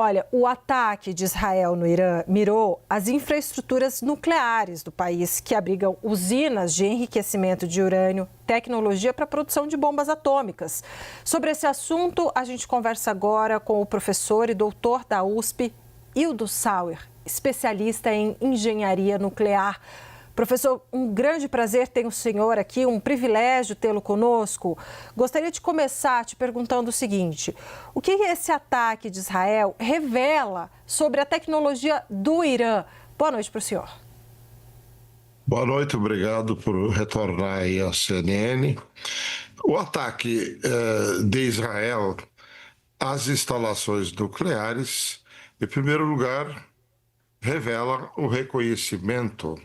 Olha, o ataque de Israel no Irã mirou as infraestruturas nucleares do país, que abrigam usinas de enriquecimento de urânio, tecnologia para a produção de bombas atômicas. Sobre esse assunto, a gente conversa agora com o professor e doutor da USP, Hildo Sauer, especialista em engenharia nuclear. Professor, um grande prazer ter o senhor aqui, um privilégio tê-lo conosco. Gostaria de começar te perguntando o seguinte: o que esse ataque de Israel revela sobre a tecnologia do Irã? Boa noite para o senhor. Boa noite, obrigado por retornar aí à CNN. O ataque de Israel às instalações nucleares, em primeiro lugar, revela o reconhecimento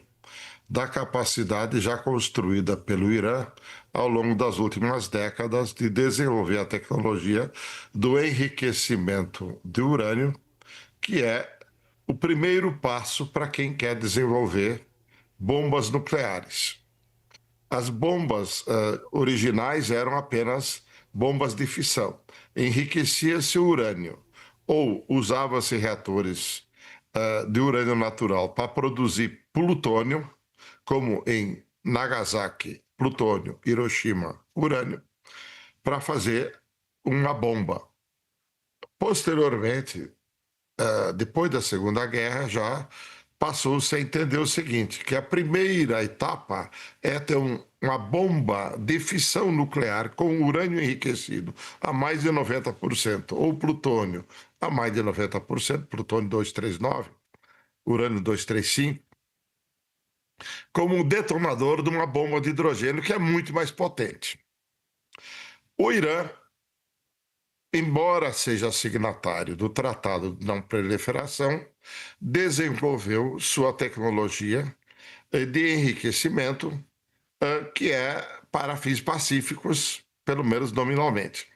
da capacidade já construída pelo Irã ao longo das últimas décadas de desenvolver a tecnologia do enriquecimento de urânio, que é o primeiro passo para quem quer desenvolver bombas nucleares. As bombas originais eram apenas bombas de fissão. Enriquecia-se o urânio ou usava-se reatores de urânio natural para produzir plutônio, como em Nagasaki, plutônio, Hiroshima, urânio, para fazer uma bomba. Posteriormente, depois da Segunda Guerra, já passou-se a entender o seguinte, que a primeira etapa é ter uma bomba de fissão nuclear com urânio enriquecido a mais de 90%, ou plutônio a mais de 90%, plutônio 239, urânio 235, como um detonador de uma bomba de hidrogênio que é muito mais potente. O Irã, embora seja signatário do Tratado de Não Proliferação, desenvolveu sua tecnologia de enriquecimento, que é para fins pacíficos, pelo menos nominalmente.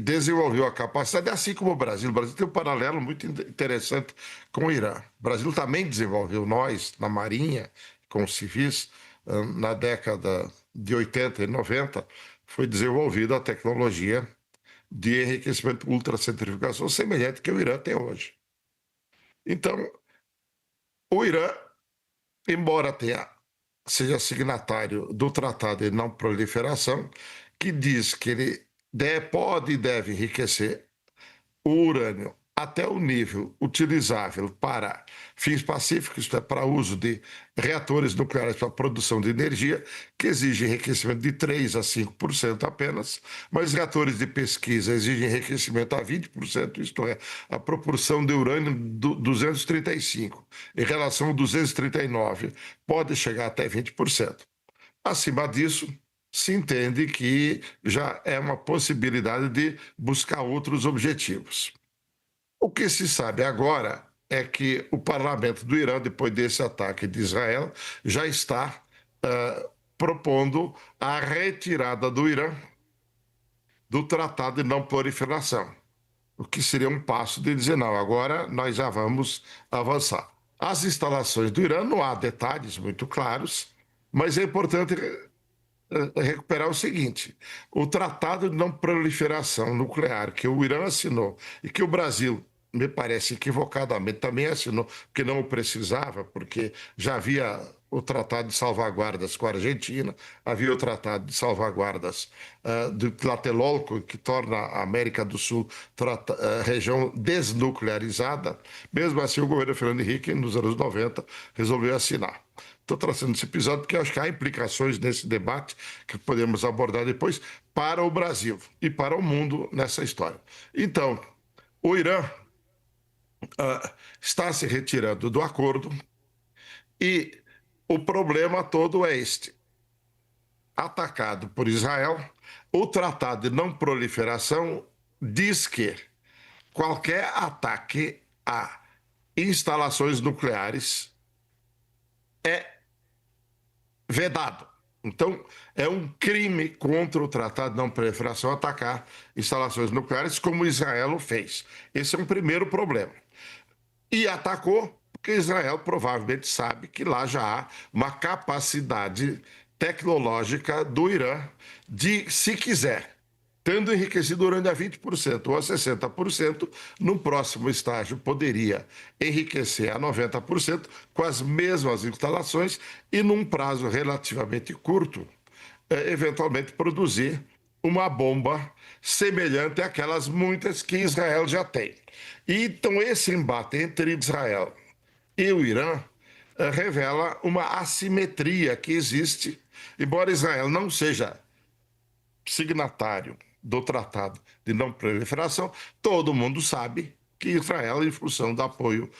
Desenvolveu a capacidade, assim como o Brasil. O Brasil tem um paralelo muito interessante com o Irã. O Brasil também desenvolveu, nós, na Marinha, com os civis, na década de 80 e 90, foi desenvolvida a tecnologia de enriquecimento ultracentrifugação semelhante que o Irã tem hoje. Então, o Irã, embora seja signatário do Tratado de Não Proliferação, que diz que ele pode e deve enriquecer o urânio até o nível utilizável para fins pacíficos, isto é, para uso de reatores nucleares para produção de energia, que exige enriquecimento de 3 a 5% apenas, mas reatores de pesquisa exigem enriquecimento a 20%, isto é, a proporção de urânio 235 em relação ao 239 pode chegar até 20%. Acima disso, se entende que já é uma possibilidade de buscar outros objetivos. O que se sabe agora é que o parlamento do Irã, depois desse ataque de Israel, já está propondo a retirada do Irã do Tratado de Não Proliferação, o que seria um passo de dizer, não, agora nós já vamos avançar. As instalações do Irã, não há detalhes muito claros, mas é importante recuperar o seguinte: o Tratado de Não Proliferação Nuclear que o Irã assinou e que o Brasil, me parece equivocadamente, também assinou, porque não o precisava, porque já havia o Tratado de Salvaguardas com a Argentina, havia o Tratado de Salvaguardas do Tlatelolco, que torna a América do Sul região desnuclearizada. Mesmo assim, o governo Fernando Henrique, nos anos 90, resolveu assinar. Estou trazendo esse episódio porque acho que há implicações nesse debate que podemos abordar depois para o Brasil e para o mundo nessa história. Então, o Irã está se retirando do acordo e o problema todo é este. Atacado por Israel, o Tratado de Não Proliferação diz que qualquer ataque a instalações nucleares é vedado. Então, é um crime contra o Tratado de Não Proliferação atacar instalações nucleares, como Israel o fez. Esse é um primeiro problema. E atacou porque Israel provavelmente sabe que lá já há uma capacidade tecnológica do Irã de, se quiser, tendo enriquecido urânio a 20% ou a 60%, no próximo estágio poderia enriquecer a 90% com as mesmas instalações e, num prazo relativamente curto, eventualmente produzir uma bomba semelhante àquelas muitas que Israel já tem. E, então, esse embate entre Israel e o Irã revela uma assimetria que existe, embora Israel não seja signatário do Tratado de Não Proliferação, todo mundo sabe que Israel, em função do apoio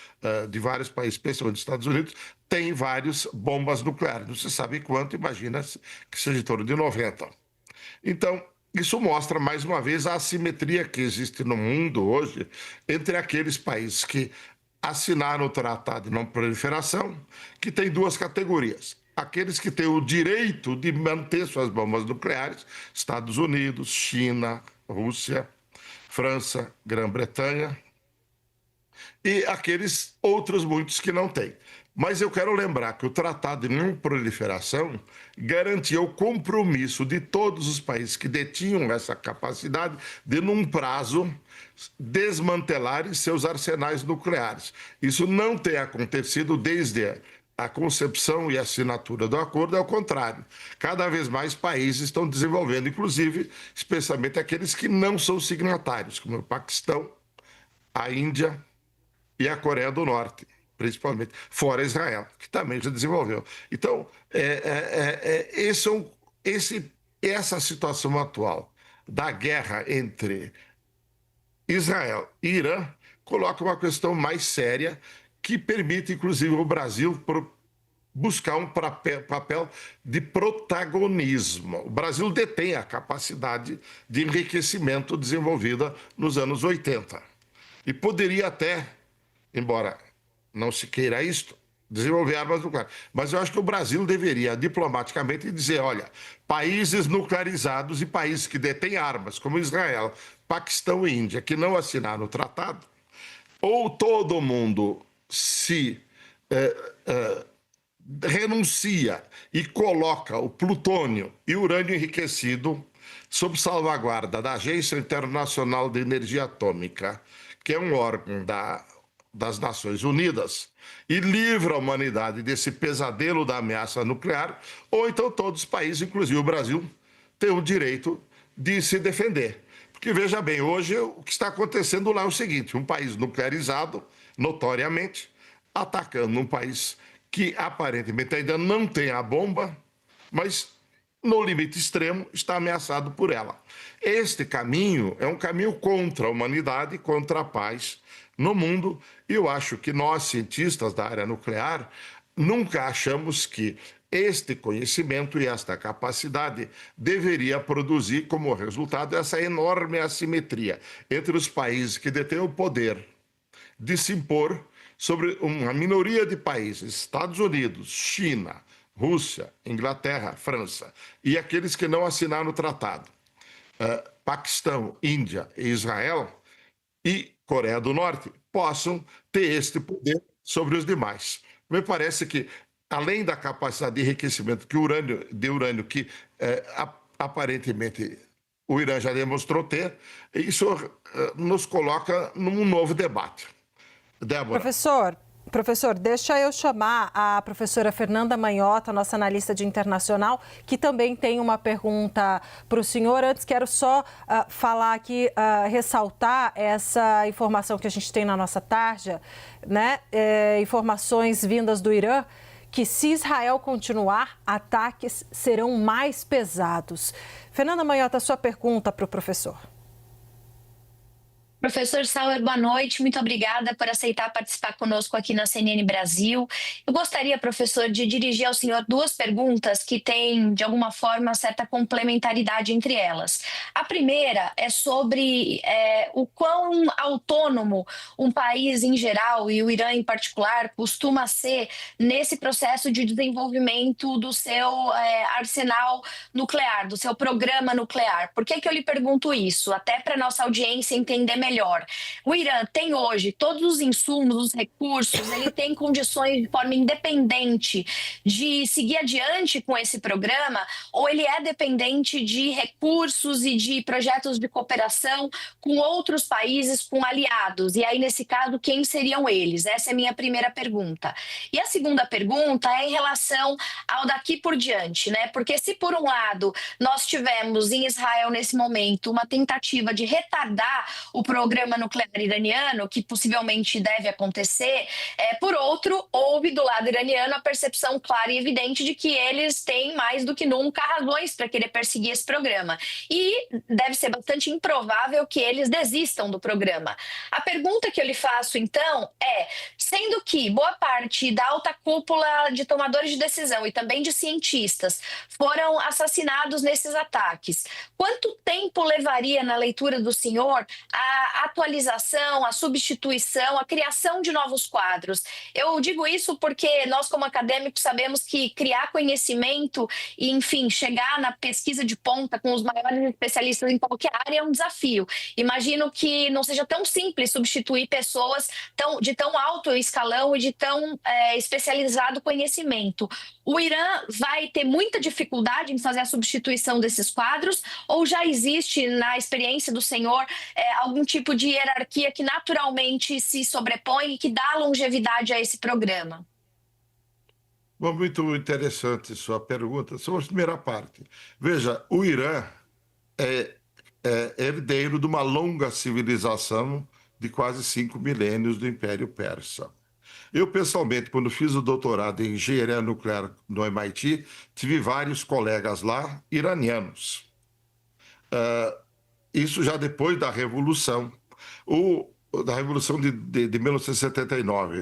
de vários países, especialmente dos Estados Unidos, tem várias bombas nucleares. Não se sabe quanto, imagina que seja em torno de 90. Então, isso mostra, mais uma vez, a assimetria que existe no mundo hoje entre aqueles países que assinaram o Tratado de Não Proliferação, que tem duas categorias. Aqueles que têm o direito de manter suas bombas nucleares, Estados Unidos, China, Rússia, França, Grã-Bretanha, e aqueles outros muitos que não têm. Mas eu quero lembrar que o Tratado de Não Proliferação garantia o compromisso de todos os países que detinham essa capacidade de, num prazo, desmantelarem seus arsenais nucleares. Isso não tem acontecido desde a concepção e assinatura do acordo, é o contrário. Cada vez mais países estão desenvolvendo, inclusive, especialmente aqueles que não são signatários, como o Paquistão, a Índia e a Coreia do Norte, principalmente, fora Israel, que também já desenvolveu. Então, essa situação atual da guerra entre Israel e Irã coloca uma questão mais séria que permite, inclusive, o Brasil buscar um papel de protagonismo. O Brasil detém a capacidade de enriquecimento desenvolvida nos anos 80 e poderia até, embora não se queira isto, desenvolver armas nucleares. Mas eu acho que o Brasil deveria, diplomaticamente, dizer, olha, países nuclearizados e países que detêm armas, como Israel, Paquistão e Índia, que não assinaram o tratado, ou todo mundo se renuncia e coloca o plutônio e urânio enriquecido sob salvaguarda da Agência Internacional de Energia Atômica, que é um órgão das Nações Unidas, e livra a humanidade desse pesadelo da ameaça nuclear, ou então todos os países, inclusive o Brasil, têm o direito de se defender. Porque, veja bem, hoje o que está acontecendo lá é o seguinte, um país nuclearizado, notoriamente, atacando um país que aparentemente ainda não tem a bomba, mas no limite extremo está ameaçado por ela. Este caminho é um caminho contra a humanidade, contra a paz no mundo, e eu acho que nós, cientistas da área nuclear, nunca achamos que este conhecimento e esta capacidade deveria produzir como resultado essa enorme assimetria entre os países que detêm o poder de se impor sobre uma minoria de países, Estados Unidos, China, Rússia, Inglaterra, França, e aqueles que não assinaram o tratado, Paquistão, Índia e Israel, e Coreia do Norte, possam ter este poder sobre os demais. Me parece que, além da capacidade de enriquecimento de urânio que aparentemente o Irã já demonstrou ter, isso nos coloca num novo debate. Débora. Professor, deixa eu chamar a professora Fernanda Manhota, nossa analista de internacional, que também tem uma pergunta para o senhor. Antes, quero só falar aqui, ressaltar essa informação que a gente tem na nossa tarja, né? Informações vindas do Irã, que se Israel continuar, ataques serão mais pesados. Fernanda Manhota, sua pergunta para o professor. Professor Sauer, boa noite. Muito obrigada por aceitar participar conosco aqui na CNN Brasil. Eu gostaria, professor, de dirigir ao senhor duas perguntas que têm, de alguma forma, certa complementaridade entre elas. A primeira é sobre o quão autônomo um país em geral, e o Irã em particular, costuma ser nesse processo de desenvolvimento do seu arsenal nuclear, do seu programa nuclear. Por que eu lhe pergunto isso? Até para a nossa audiência entender melhor. melhor. O Irã tem hoje todos os insumos, os recursos, ele tem condições de forma independente de seguir adiante com esse programa, ou ele é dependente de recursos e de projetos de cooperação com outros países, com aliados? E aí, nesse caso, quem seriam eles? Essa é a minha primeira pergunta. E a segunda pergunta é em relação ao daqui por diante, né? Porque se, por um lado, nós tivemos em Israel, nesse momento, uma tentativa de retardar o programa nuclear iraniano, que possivelmente deve acontecer, por outro, houve do lado iraniano a percepção clara e evidente de que eles têm mais do que nunca razões para querer perseguir esse programa. E deve ser bastante improvável que eles desistam do programa. A pergunta que eu lhe faço, então, é, sendo que boa parte da alta cúpula de tomadores de decisão e também de cientistas foram assassinados nesses ataques, quanto tempo levaria, na leitura do senhor, a atualização, a substituição, a criação de novos quadros? Eu digo isso porque nós, como acadêmicos, sabemos que criar conhecimento e, enfim, chegar na pesquisa de ponta com os maiores especialistas em qualquer área é um desafio. Imagino que não seja tão simples substituir pessoas de tão alto escalão e de tão especializado conhecimento. O Irã vai ter muita dificuldade em fazer a substituição desses quadros, ou já existe, na experiência do senhor, algum tipo de hierarquia que naturalmente se sobrepõe e que dá longevidade a esse programa? Bom, muito interessante sua pergunta. Sobre a primeira parte. Veja, o Irã é herdeiro de uma longa civilização de quase 5 milênios do Império Persa. Eu, pessoalmente, quando fiz o doutorado em engenharia nuclear no MIT, tive vários colegas lá, iranianos. Isso já depois da Revolução, da Revolução de 1979,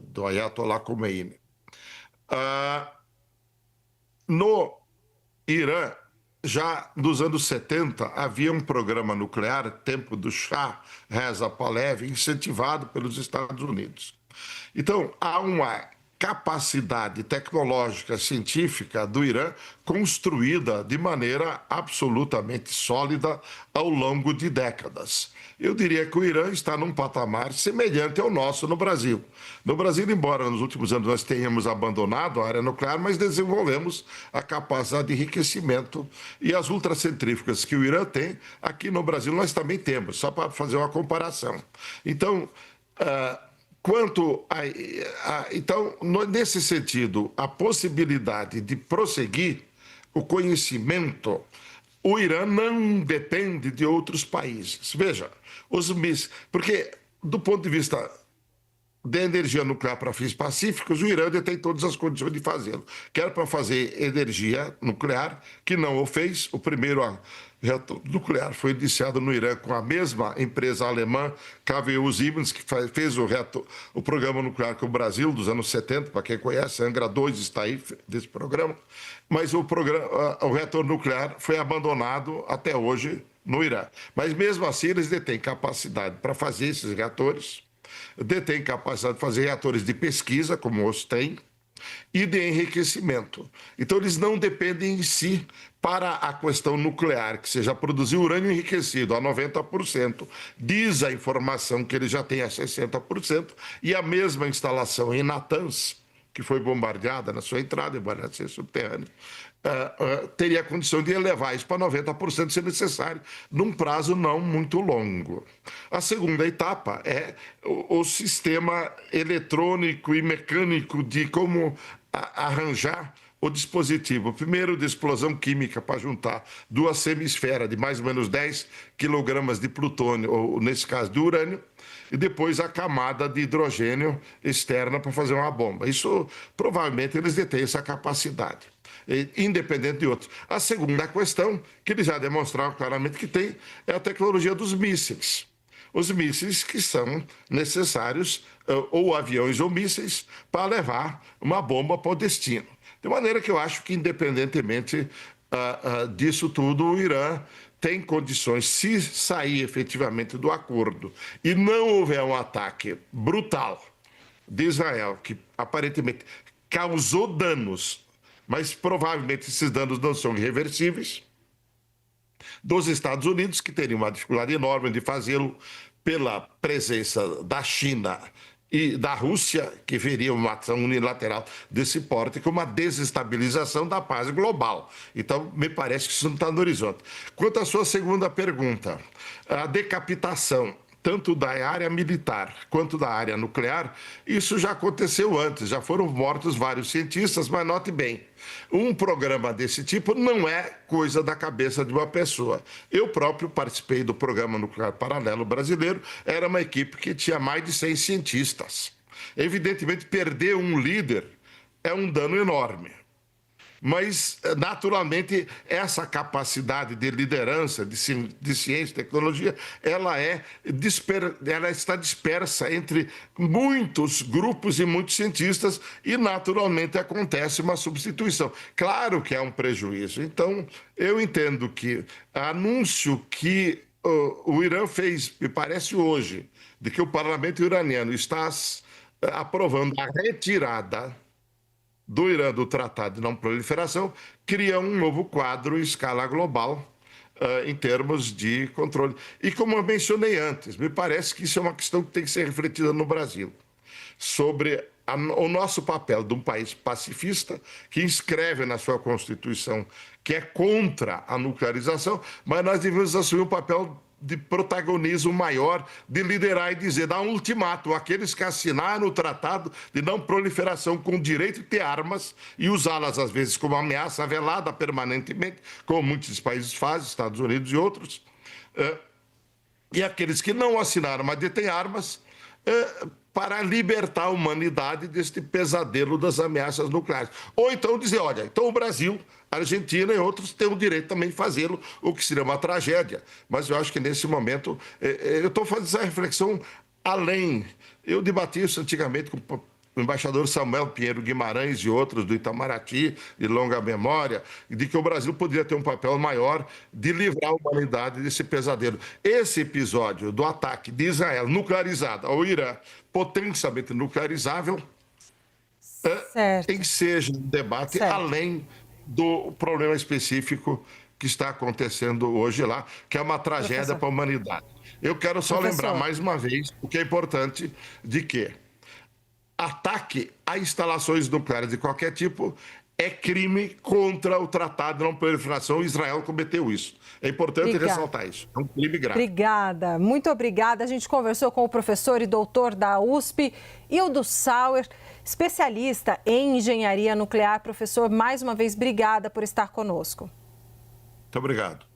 do Ayatollah Khomeini. No Irã, já nos anos 70, havia um programa nuclear, tempo do Shah Reza Pahlavi, incentivado pelos Estados Unidos. Então, há uma capacidade tecnológica, científica do Irã construída de maneira absolutamente sólida ao longo de décadas. Eu diria que o Irã está num patamar semelhante ao nosso no Brasil. No Brasil, embora nos últimos anos nós tenhamos abandonado a área nuclear, mas desenvolvemos a capacidade de enriquecimento e as ultracentrífugas que o Irã tem, aqui no Brasil nós também temos, só para fazer uma comparação. Então, então, nesse sentido, a possibilidade de prosseguir o conhecimento, o Irã não depende de outros países. Veja, porque do ponto de vista da energia nuclear para fins pacíficos, o Irã tem todas as condições de fazê-lo. Quer para fazer energia nuclear, que não o fez. O primeiro reator nuclear foi iniciado no Irã com a mesma empresa alemã, KWU Siemens, que fez o programa nuclear com o Brasil dos anos 70, para quem conhece, Angra 2 está aí desse programa. Mas o reator nuclear foi abandonado até hoje no Irã. Mas mesmo assim eles detêm capacidade para fazer esses reatores, detém capacidade de fazer reatores de pesquisa, como os têm, e de enriquecimento. Então, eles não dependem em si para a questão nuclear, que seja produzir urânio enriquecido a 90%, diz a informação que ele já tem a 60%, e a mesma instalação em Natanz, que foi bombardeada na sua entrada, embora seja subterrânea, teria a condição de elevar isso para 90% se necessário, num prazo não muito longo. A segunda etapa é o sistema eletrônico e mecânico de como arranjar o dispositivo. Primeiro, de explosão química para juntar duas semisferas de mais ou menos 10 quilogramas de plutônio, ou nesse caso de urânio, e depois a camada de hidrogênio externa para fazer uma bomba. Isso, provavelmente, eles detêm essa capacidade, independente de outros. A segunda questão, que eles já demonstraram claramente que tem, é a tecnologia dos mísseis. Os mísseis que são necessários, ou aviões ou mísseis, para levar uma bomba para o destino. De maneira que eu acho que, independentemente disso tudo, o Irã tem condições, se sair efetivamente do acordo e não houver um ataque brutal de Israel, que aparentemente causou danos, mas provavelmente esses danos não são irreversíveis, dos Estados Unidos, que teriam uma dificuldade enorme de fazê-lo pela presença da China e da Rússia, que veria uma ação unilateral desse porte, como uma desestabilização da paz global. Então, me parece que isso não está no horizonte. Quanto à sua segunda pergunta, a decapitação tanto da área militar quanto da área nuclear, isso já aconteceu antes, já foram mortos vários cientistas, mas note bem, um programa desse tipo não é coisa da cabeça de uma pessoa. Eu próprio participei do Programa Nuclear Paralelo Brasileiro, era uma equipe que tinha mais de 100 cientistas. Evidentemente, perder um líder é um dano enorme. Mas, naturalmente, essa capacidade de liderança, de ciência e tecnologia, ela está dispersa entre muitos grupos e muitos cientistas e, naturalmente, acontece uma substituição. Claro que é um prejuízo. Então, eu entendo que anúncio que o Irã fez, me parece hoje, de que o parlamento iraniano está aprovando a retirada do Irã do Tratado de Não Proliferação, cria um novo quadro em escala global em termos de controle. E como eu mencionei antes, me parece que isso é uma questão que tem que ser refletida no Brasil, sobre o nosso papel de um país pacifista, que inscreve na sua Constituição que é contra a nuclearização, mas nós devemos assumir um papel de protagonismo maior, de liderar e dizer, dar um ultimato àqueles que assinaram o Tratado de Não Proliferação com o direito de ter armas e usá-las, às vezes, como ameaça velada permanentemente, como muitos países fazem, Estados Unidos e outros, e aqueles que não assinaram, mas detêm armas, para libertar a humanidade deste pesadelo das ameaças nucleares. Ou então dizer, olha, então o Brasil, a Argentina e outros têm o direito também de fazê-lo, o que seria uma tragédia. Mas eu acho que nesse momento, eu estou fazendo essa reflexão além. Eu debati isso antigamente com o embaixador Samuel Pinheiro Guimarães e outros do Itamaraty, de longa memória, de que o Brasil poderia ter um papel maior de livrar a humanidade desse pesadelo. Esse episódio do ataque de Israel nuclearizado ao Irã, potencialmente nuclearizável, tem que ser um debate além do problema específico que está acontecendo hoje lá, que é uma tragédia para a humanidade. Eu quero só lembrar mais uma vez o que é importante, de que ataque a instalações nucleares de qualquer tipo é crime contra o Tratado de Não Proliferação. Israel cometeu isso. É importante ressaltar isso. É um crime grave. Obrigada, muito obrigada. A gente conversou com o professor e doutor da USP, Hildo Sauer, especialista em engenharia nuclear. Professor, mais uma vez, obrigada por estar conosco. Muito obrigado.